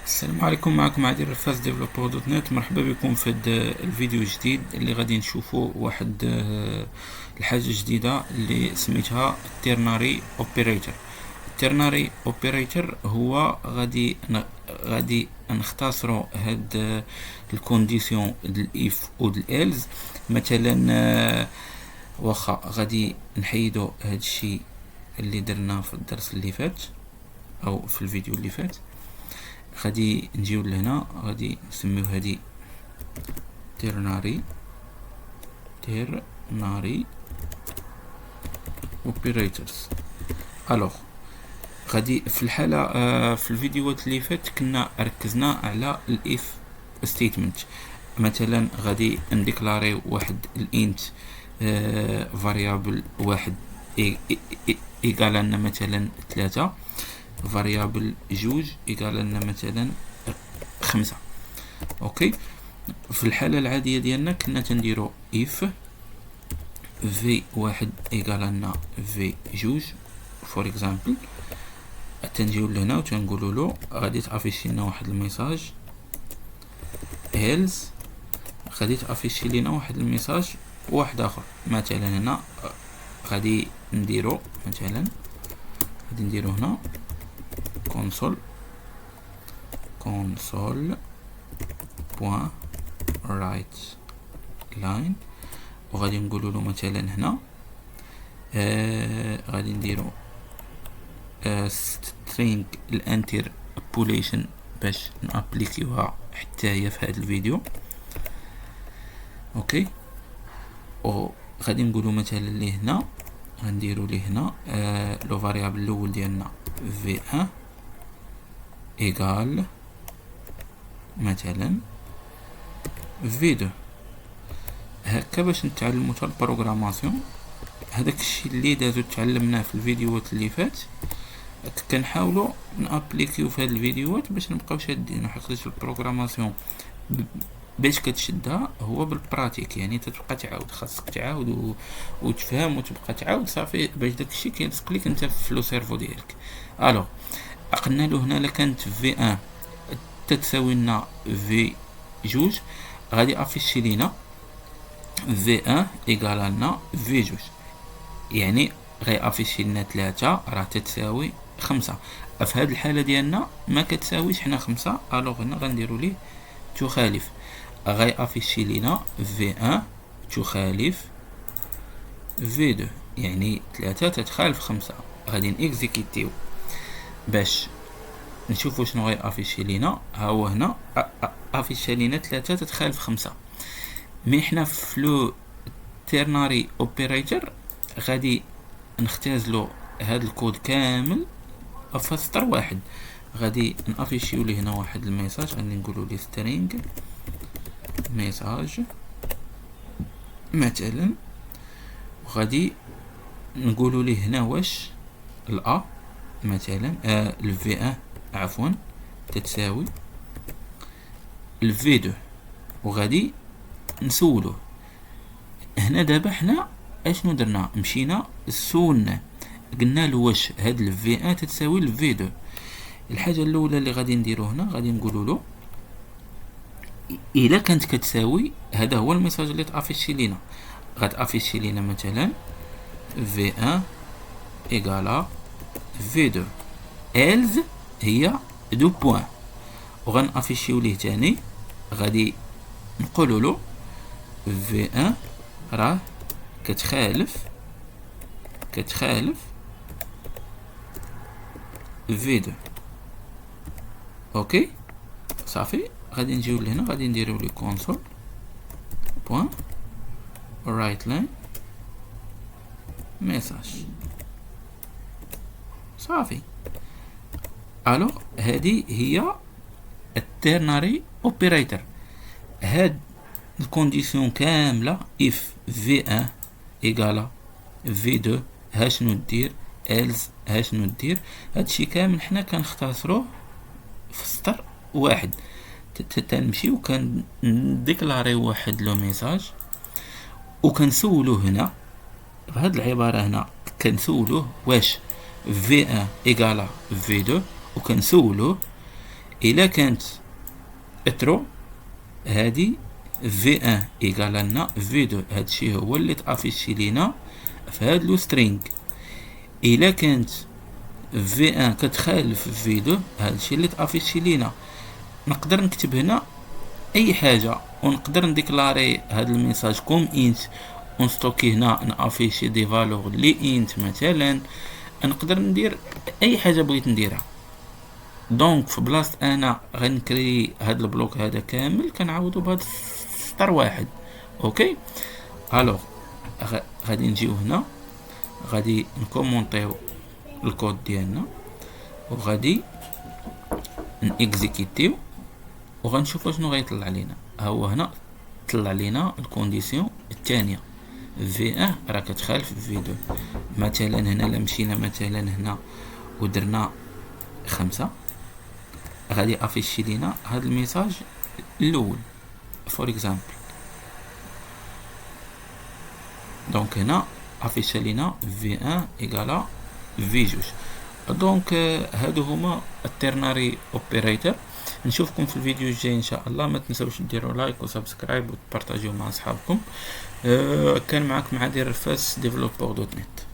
السلام عليكم، معكم عادل رفاس ديفلوبر دوت نت. مرحبا بكم في هذا الفيديو الجديد اللي غادي نشوفوا واحد الحاجه جديده اللي سميتها تيرناري اوبريتور. التيرناري اوبريتور هو غادي نختصروا هاد الكونديسيون ديال اف و ديال ايلز. مثلا واخا غادي نحيدوا هاد الشيء اللي درناه في الدرس اللي فات او في الفيديو اللي فات. غادي نجيو لهنا، غادي نسميو هادي تيرناري اوبريتورز. الوغ غادي في الحاله في الفيديوهات اللي فات كنا ركزنا على الاف ستيتمنت. مثلا غادي نديكلاري واحد الانت فاريابل واحد ايكال لنا مثلا 3، فاريابل جوج ايكال لنا مثلا 5. اوكي، في الحالة العادية ديالنا كنا تنديرو if في واحد ايكال لنا في جوج فور اكزامبل. تنجيو لهنا و تنقولو له غادي تافيشي لنا واحد الميساج else، غادي تافيشي لنا واحد الميساج واحد اخر. مثلا هنا غادي نديرو مثلا هنا console point write line، وغادي نقولوا له مثلا هنا غادي نديرو string الانتربوليشن باش نابليكيوها حتى هي في هذا الفيديو. اوكي، وغادي نقولوا مثلا ليه هنا غنديروا ليه هنا لو فاريابل الاول ديالنا v1 ايكال مثلا v2. هكا باش نتعلموا حتى البروغراماسيون. هذاك الشيء اللي دازو تعلمناه في الفيديوهات اللي فات كنحاولوا نابليكيو في هاد الفيديوهات باش نبقاو شادين، حيت البروغراماسيون باش كتشدها هو بالبراتيك، يعني تتبقى تعاود، خاصك تعاود وتفهم وتبقى تعاود صافي باش داكشي كيلصق ليك انت في لو سيرفو ديالك. الوغ قلنا له هنا الا كانت في 1 تتساوي لنا في جوج، غادي افيشي لينا في 1 ايكال لنا في جوج، يعني غي افيشي لنا 3 راه تتساوي 5. في هاد الحاله ديالنا ما كتساويش حنا 5، الوغ هنا غنديرو ليه تخالف، غي افيشي لينا في 1 تخالف في 2، يعني 3 تتخالف 5. غادي نيكزيكيتيو باش نشوفو شنو غي افيشي لينا. ها هو هنا افيشي لينا 3 تتخالف 5. مي حنا في لو تيرناري اوبريتور غادي نختازلو هاد الكود كامل في سطر واحد. غادي نافيشيو ليه هنا واحد الميساج، غادي نقولو ليه سترينج ميساج مثلا، وغادي نقولو ليه هنا واش الأ مثلا الفي 1 عفوا تتساوي الفي 2، وغادي نسولوه هنا. دابا حنا اشنو درنا؟ مشينا سولنا قلنا له واش هاد الفي 1 تتساوي الفي 2. الحاجه الاولى اللي غادي نديرو هنا غادي نقولوا له الا كانت كتساوي، هذا هو الميساج اللي تافيشي لينا، غتافيشي لينا مثلا في 1 ايكالا في 2 إلز هي 2 بوان، وغنافيشيو ليه تاني غادي نقولوا له في 1 راه كتخالف في 2. اوكي صافي، غادي نجيو لهنا غادي نديرو لي كونسول بوان رايت لاين ميساج صافي. الوغ هذه هي التيرناري اوبريتور. هاد الكونديسيون كامله اف في 1 ايكالا في 2 ها شنو دير، إلز ها شنو دير، هادشي كامل حنا كنختصروه في سطر واحد. تنمشيو كنديكلاريو واحد لو ميساج وكنسولو هنا بهاد العباره هنا، كنسولوه واش في 1 ايكالا في 2، وكنسولوه الا كانت اترو هادي في ان ايكال لنا في دو، هادشي هو اللي تافيشي لينا في هاد لو سترينغ. الا كانت في ان كتخالف في دو، هادشي اللي تافيشي لينا. نقدر نكتب هنا اي حاجه ونقدر نديكلاري هاد الميساج كوم انت ونستوكي هنا نافيشي دي فالور لي انت مثلا. نقدر ندير اي حاجه بغيت نديرها. دونك في بلاصه انا غنكري هاد البلوك هذا كامل كنعوضو بهاد سطر واحد. اوكي الوغ غادي نجيو هنا، غادي نكومونطيو الكود ديالنا وغادي نيكزيكيتيو وغنشوفو شنو غيطلع لينا. ها هو هنا طلع لينا الكونديسيون الثانيه في ان راه كتخالف في 2. مثلا هنا لا مشينا مثلا هنا ودرنا 5 غادي افيشي لينا هاد الميساج الاول فور اكزامبل. دونك هنا افيشي لينا في ان ايكالا في 2. دونك هادو هما الترناري اوبريتور. نشوفكم في الفيديو الجاي ان شاء الله. ما تنسوش ديروا لايك وسبسكرايب وتبارطاجيو مع اصحابكم. كان معكم عادل رفاس ديفلوبور دوت نت.